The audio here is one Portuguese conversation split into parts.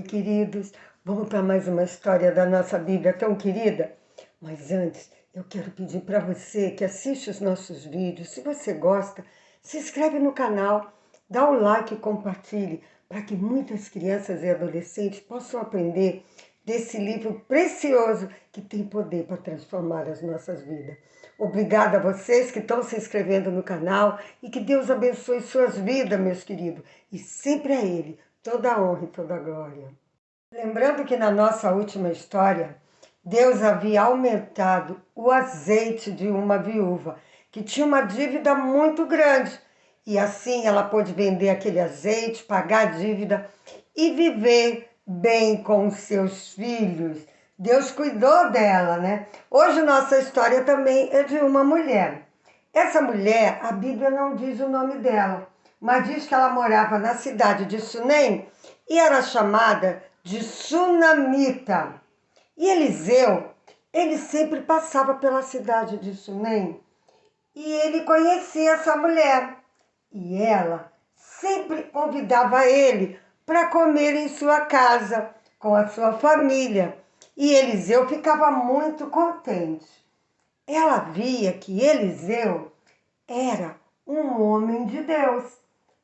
Queridos, vamos para mais uma história da nossa Bíblia tão querida? Mas antes, eu quero pedir para você que assiste os nossos vídeos, se você gosta, se inscreve no canal, dá o like e compartilhe, para que muitas crianças e adolescentes possam aprender desse livro precioso que tem poder para transformar as nossas vidas. Obrigada a vocês que estão se inscrevendo no canal e que Deus abençoe suas vidas, meus queridos. E sempre a Ele toda a honra e toda a glória. Lembrando que na nossa última história, Deus havia aumentado o azeite de uma viúva que tinha uma dívida muito grande. E assim ela pôde vender aquele azeite, pagar a dívida e viver bem com os seus filhos. Deus cuidou dela, né? Hoje nossa história também é de uma mulher. Essa mulher, a Bíblia não diz o nome dela, mas diz que ela morava na cidade de Sunem e era chamada de Sunamita. E Eliseu, ele sempre passava pela cidade de Sunem e ele conhecia essa mulher. E ela sempre convidava ele para comer em sua casa, com a sua família. E Eliseu ficava muito contente. Ela via que Eliseu era um homem de Deus.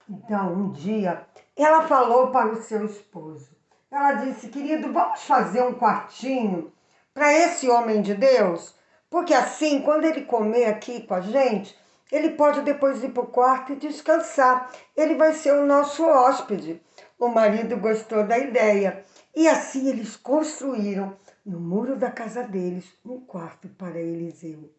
Então, um dia, ela falou para o seu esposo. Ela disse, querido, vamos fazer um quartinho para esse homem de Deus? Porque assim, quando ele comer aqui com a gente, ele pode depois ir para o quarto e descansar. Ele vai ser o nosso hóspede. O marido gostou da ideia. E assim eles construíram, no muro da casa deles, um quarto para Eliseu.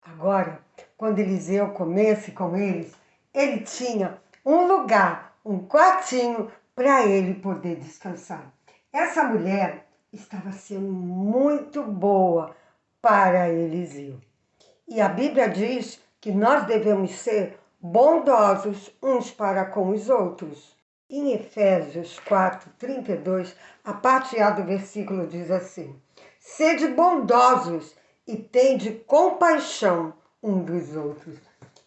Agora, quando Eliseu comesse com eles, ele tinha um lugar, um quartinho para ele poder descansar. Essa mulher estava sendo muito boa para Eliseu. E a Bíblia diz que nós devemos ser bondosos uns para com os outros. Em Efésios 4:32, a parte A do versículo diz assim: sede bondosos e tende compaixão um dos outros.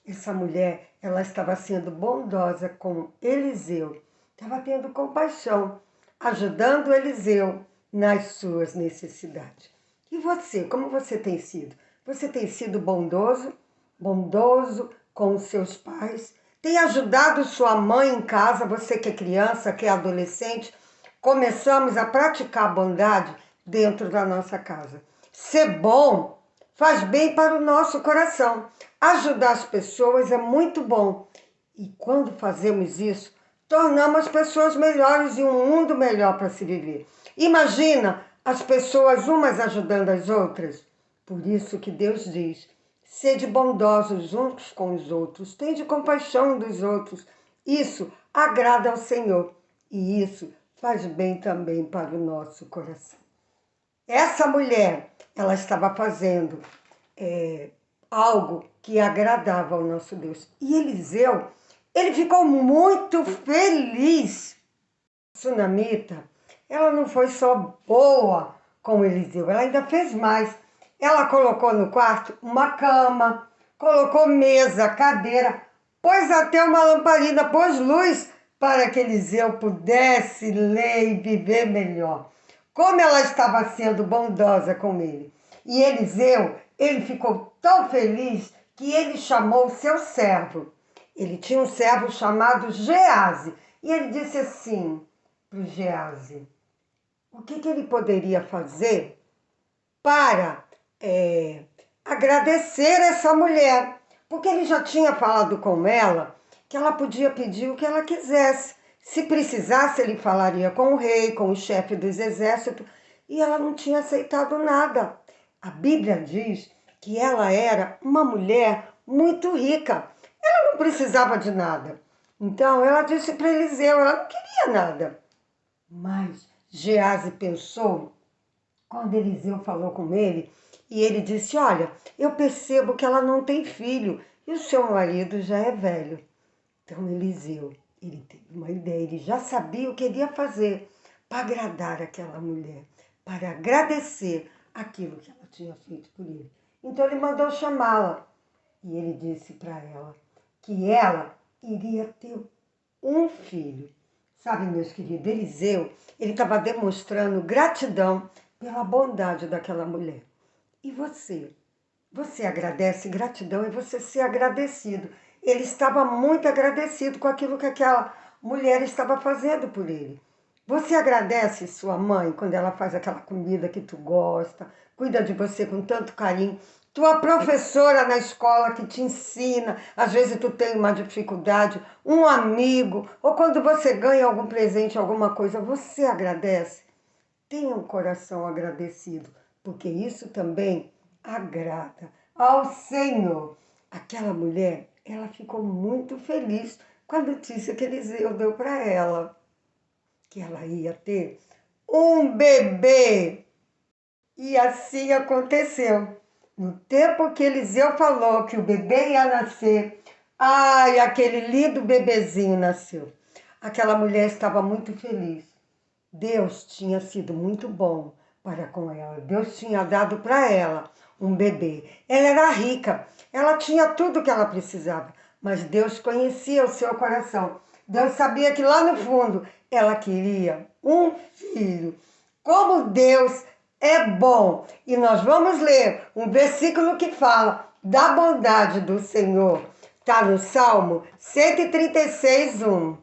Essa mulher, ela estava sendo bondosa com Eliseu, estava tendo compaixão, ajudando Eliseu nas suas necessidades. E você, como você tem sido? Você tem sido bondoso com os seus pais? Tem ajudado sua mãe em casa, você que é criança, que é adolescente? Começamos a praticar a bondade dentro da nossa casa. Ser bom faz bem para o nosso coração. Ajudar as pessoas é muito bom. E quando fazemos isso, tornamos as pessoas melhores e um mundo melhor para se viver. Imagina as pessoas umas ajudando as outras. Por isso que Deus diz, sede bondosos uns com os outros, tende compaixão dos outros. Isso agrada ao Senhor e isso faz bem também para o nosso coração. Essa mulher, ela estava fazendo algo que agradava ao nosso Deus. E Eliseu, ele ficou muito feliz. Sunamita, ela não foi só boa com Eliseu, ela ainda fez mais. Ela colocou no quarto uma cama, colocou mesa, cadeira, pôs até uma lamparina, pôs luz para que Eliseu pudesse ler e viver melhor. Como ela estava sendo bondosa com ele. E Eliseu, ele ficou tão feliz que ele chamou o seu servo. Ele tinha um servo chamado Geazi. E ele disse assim para o Geazi, o que ele poderia fazer para agradecer essa mulher? Porque ele já tinha falado com ela que ela podia pedir o que ela quisesse. Se precisasse, ele falaria com o rei, com o chefe dos exércitos, e ela não tinha aceitado nada. A Bíblia diz que ela era uma mulher muito rica. Ela não precisava de nada. Então, ela disse para Eliseu, ela não queria nada. Mas Geazi pensou, quando Eliseu falou com ele, e ele disse, olha, eu percebo que ela não tem filho, e o seu marido já é velho. Então Eliseu, ele teve uma ideia, ele já sabia o que ele ia fazer para agradar aquela mulher, para agradecer aquilo que ela tinha feito por ele. Então ele mandou chamá-la e ele disse para ela que ela iria ter um filho. Sabe, meus queridos, Eliseu, ele estava demonstrando gratidão pela bondade daquela mulher. E você? Você agradece? Gratidão é você ser agradecido. Ele estava muito agradecido com aquilo que aquela mulher estava fazendo por ele. Você agradece sua mãe quando ela faz aquela comida que tu gosta, cuida de você com tanto carinho? Tua professora na escola que te ensina, às vezes tu tem uma dificuldade, um amigo, ou quando você ganha algum presente, alguma coisa, você agradece? Tenha um coração agradecido, porque isso também agrada ao Senhor. Aquela mulher, ela ficou muito feliz com a notícia que Eliseu deu para ela, que ela ia ter um bebê. E assim aconteceu. No tempo que Eliseu falou que o bebê ia nascer, ai, aquele lindo bebezinho nasceu. Aquela mulher estava muito feliz. Deus tinha sido muito bom para com ela. Deus tinha dado para ela um bebê. Ela era rica, ela tinha tudo o que ela precisava, mas Deus conhecia o seu coração. Deus sabia que lá no fundo ela queria um filho. Como Deus é bom! E nós vamos ler um versículo que fala da bondade do Senhor. Está no Salmo 136, 1.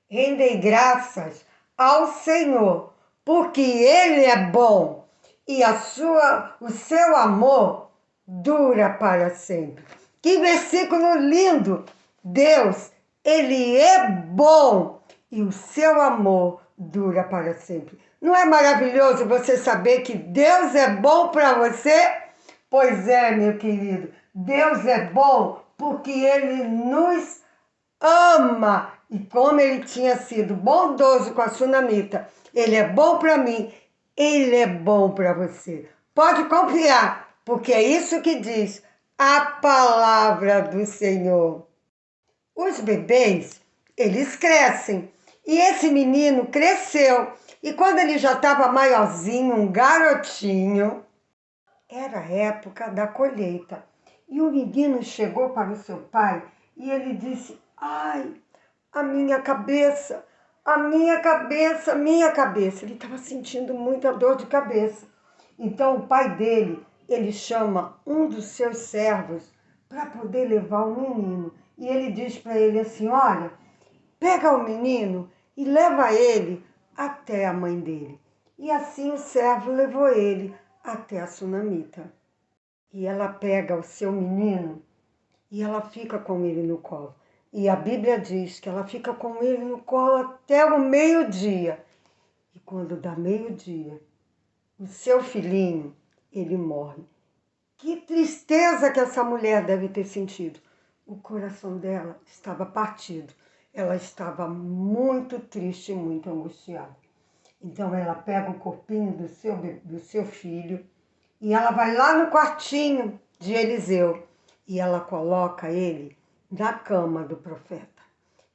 Rendei graças ao Senhor, porque Ele é bom e o seu amor dura para sempre. Que versículo lindo! Deus, Ele é bom e o seu amor dura para sempre. Não é maravilhoso você saber que Deus é bom para você? Pois é, meu querido, Deus é bom porque Ele nos ama. E como ele tinha sido bondoso com a sunamita, ele é bom para mim, ele é bom para você. Pode confiar, porque é isso que diz a palavra do Senhor. Os bebês, eles crescem. E esse menino cresceu. E quando ele já estava maiorzinho, um garotinho, era a época da colheita. E o menino chegou para o seu pai e ele disse: ai, a minha cabeça, a minha cabeça, a minha cabeça. Ele estava sentindo muita dor de cabeça. Então o pai dele, ele chama um dos seus servos para poder levar o menino. E ele diz para ele assim: olha, pega o menino e leva ele até a mãe dele. E assim o servo levou ele até a sunamita. E ela pega o seu menino e ela fica com ele no colo. E a Bíblia diz que ela fica com ele no colo até o meio-dia. E quando dá meio-dia, o seu filhinho, ele morre. Que tristeza que essa mulher deve ter sentido. O coração dela estava partido. Ela estava muito triste e muito angustiada. Então ela pega o corpinho do seu filho e ela vai lá no quartinho de Eliseu e ela coloca ele na cama do profeta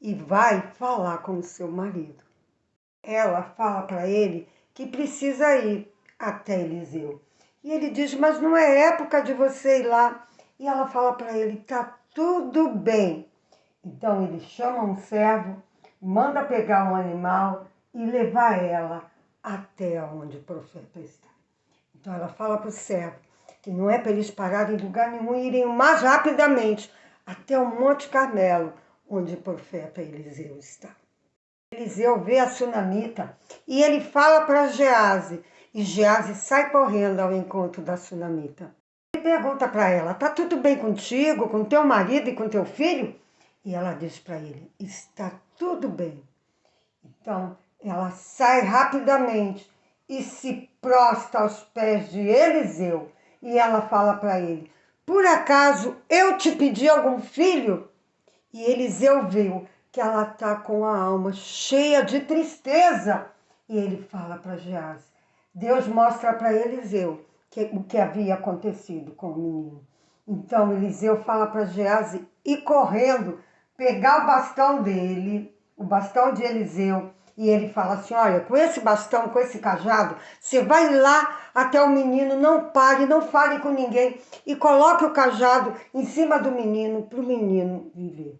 e vai falar com o seu marido. Ela fala para ele que precisa ir até Eliseu. E ele diz: mas não é época de você ir lá. E ela fala para ele: tá tudo bem. Então ele chama um servo, manda pegar um animal e levar ela até onde o profeta está. Então ela fala para o servo que não é para eles pararem em lugar nenhum e irem mais rapidamente até o Monte Carmelo, onde o profeta Eliseu está. Eliseu vê a sunamita e ele fala para Gease, e Gease sai correndo ao encontro da sunamita. Ele pergunta para ela: tá tudo bem contigo, com teu marido e com teu filho? E ela diz para ele: está tudo bem. Então ela sai rapidamente e se prostra aos pés de Eliseu. E ela fala para ele: por acaso eu te pedi algum filho? E Eliseu viu que ela está com a alma cheia de tristeza. E ele fala para Gease. Deus mostra para Eliseu o que havia acontecido com o menino. Então Eliseu fala para Gease ir correndo, pegar o bastão dele, o bastão de Eliseu, e ele fala assim: olha, com esse bastão, com esse cajado, você vai lá até o menino, não pare, não fale com ninguém, e coloque o cajado em cima do menino para o menino viver.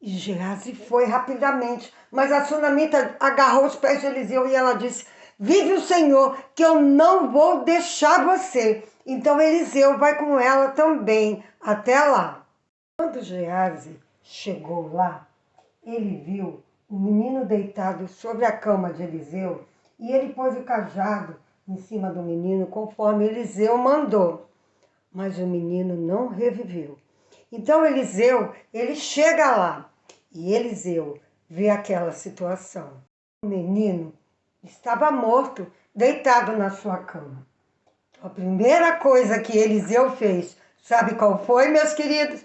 E Geazi foi rapidamente, mas a sunamita agarrou os pés de Eliseu e ela disse: vive o Senhor, que eu não vou deixar você. Então Eliseu vai com ela também até lá. Quando Geazi chegou lá, ele viu o menino deitado sobre a cama de Eliseu e ele pôs o cajado em cima do menino conforme Eliseu mandou. Mas o menino não reviveu. Então Eliseu, ele chega lá e Eliseu vê aquela situação. O menino estava morto, deitado na sua cama. A primeira coisa que Eliseu fez, sabe qual foi, meus queridos?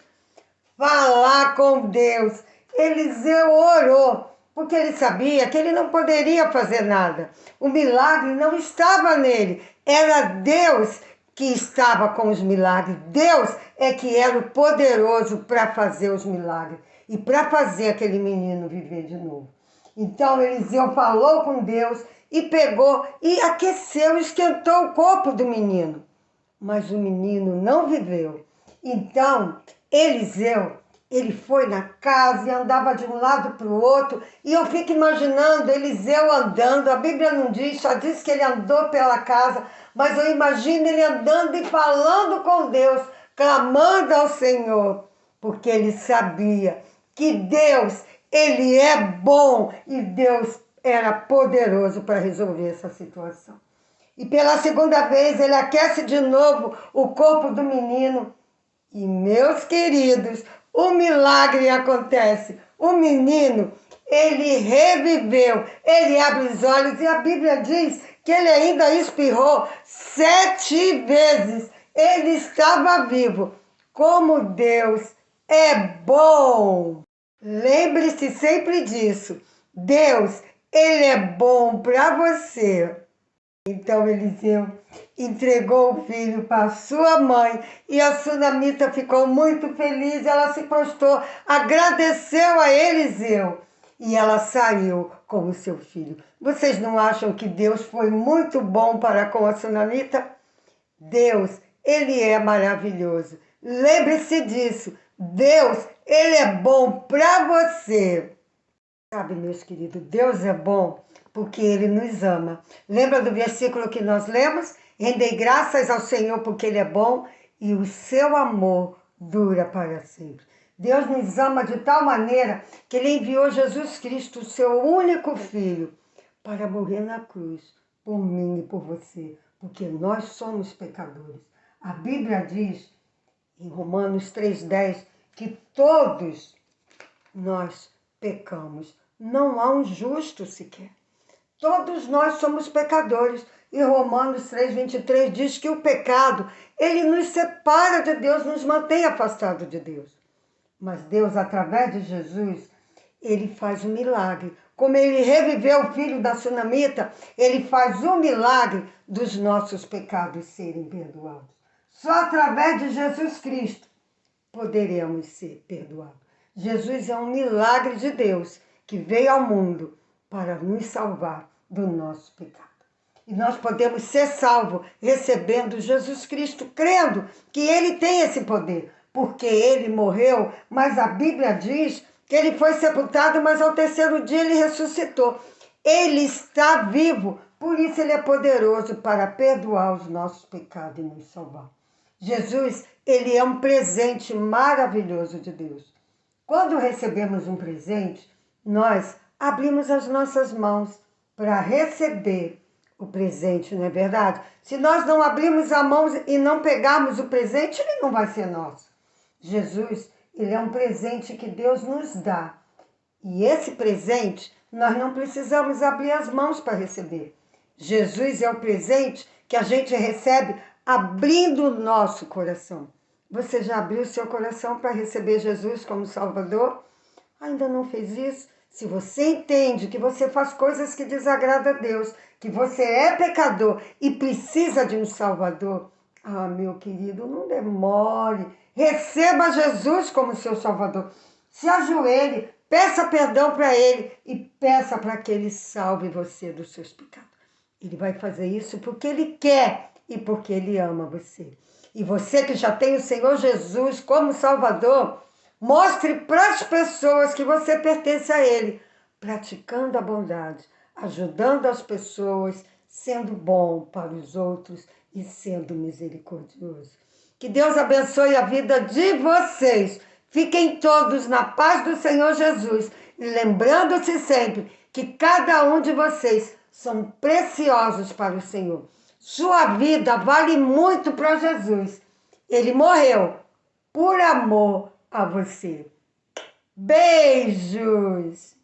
Falar com Deus. Eliseu orou, porque ele sabia que ele não poderia fazer nada. O milagre não estava nele, era Deus que estava com os milagres. Deus é que era o poderoso para fazer os milagres e para fazer aquele menino viver de novo. Então Eliseu falou com Deus e pegou e aqueceu, esquentou o corpo do menino. Mas o menino não viveu. Então Eliseu, ele foi na casa e andava de um lado para o outro, e eu fico imaginando Eliseu andando, a Bíblia não diz, só diz que ele andou pela casa, mas eu imagino ele andando e falando com Deus, clamando ao Senhor, porque ele sabia que Deus, ele é bom, e Deus era poderoso para resolver essa situação. E pela segunda vez ele aquece de novo o corpo do menino. E, meus queridos, o milagre acontece. O menino, ele reviveu, ele abre os olhos e a Bíblia diz que ele ainda espirrou 7 vezes. Ele estava vivo. Como Deus é bom! Lembre-se sempre disso. Deus, ele é bom para você. Então Eliseu entregou o filho para sua mãe e a sunamita ficou muito feliz. Ela se prostrou, agradeceu a Eliseu e ela saiu com o seu filho. Vocês não acham que Deus foi muito bom para com a sunamita? Deus, ele é maravilhoso. Lembre-se disso. Deus, ele é bom para você. Sabe, meus queridos, Deus é bom porque Ele nos ama. Lembra do versículo que nós lemos? Rendei graças ao Senhor porque Ele é bom e o seu amor dura para sempre. Deus nos ama de tal maneira que Ele enviou Jesus Cristo, o seu único Filho, para morrer na cruz, por mim e por você, porque nós somos pecadores. A Bíblia diz, em Romanos 3,10, que todos nós pecamos. Não há um justo sequer. Todos nós somos pecadores. E Romanos 3,23 diz que o pecado, ele nos separa de Deus, nos mantém afastados de Deus. Mas Deus, através de Jesus, ele faz um milagre. Como ele reviveu o filho da sunamita, ele faz um milagre dos nossos pecados serem perdoados. Só através de Jesus Cristo poderemos ser perdoados. Jesus é um milagre de Deus que veio ao mundo para nos salvar do nosso pecado. E nós podemos ser salvos recebendo Jesus Cristo, crendo que Ele tem esse poder, porque Ele morreu, mas a Bíblia diz que Ele foi sepultado, mas ao terceiro dia Ele ressuscitou. Ele está vivo, por isso Ele é poderoso para perdoar os nossos pecados e nos salvar. Jesus, Ele é um presente maravilhoso de Deus. Quando recebemos um presente, nós abrimos as nossas mãos para receber o presente, não é verdade? Se nós não abrirmos a mão e não pegarmos o presente, ele não vai ser nosso. Jesus, ele é um presente que Deus nos dá. E esse presente, nós não precisamos abrir as mãos para receber. Jesus é o presente que a gente recebe abrindo o nosso coração. Você já abriu o seu coração para receber Jesus como Salvador? Ainda não fez isso? Se você entende que você faz coisas que desagradam a Deus, que você é pecador e precisa de um Salvador, meu querido, não demore. Receba Jesus como seu Salvador. Se ajoelhe, peça perdão para Ele e peça para que Ele salve você dos seus pecados. Ele vai fazer isso porque Ele quer e porque Ele ama você. E você que já tem o Senhor Jesus como Salvador, Mostre para as pessoas que você pertence a Ele, praticando a bondade, ajudando as pessoas, sendo bom para os outros e sendo misericordioso. Que Deus abençoe a vida de vocês. Fiquem todos na paz do Senhor Jesus. E lembrando-se sempre que cada um de vocês são preciosos para o Senhor. Sua vida vale muito para Jesus. Ele morreu por amor a você. Beijos!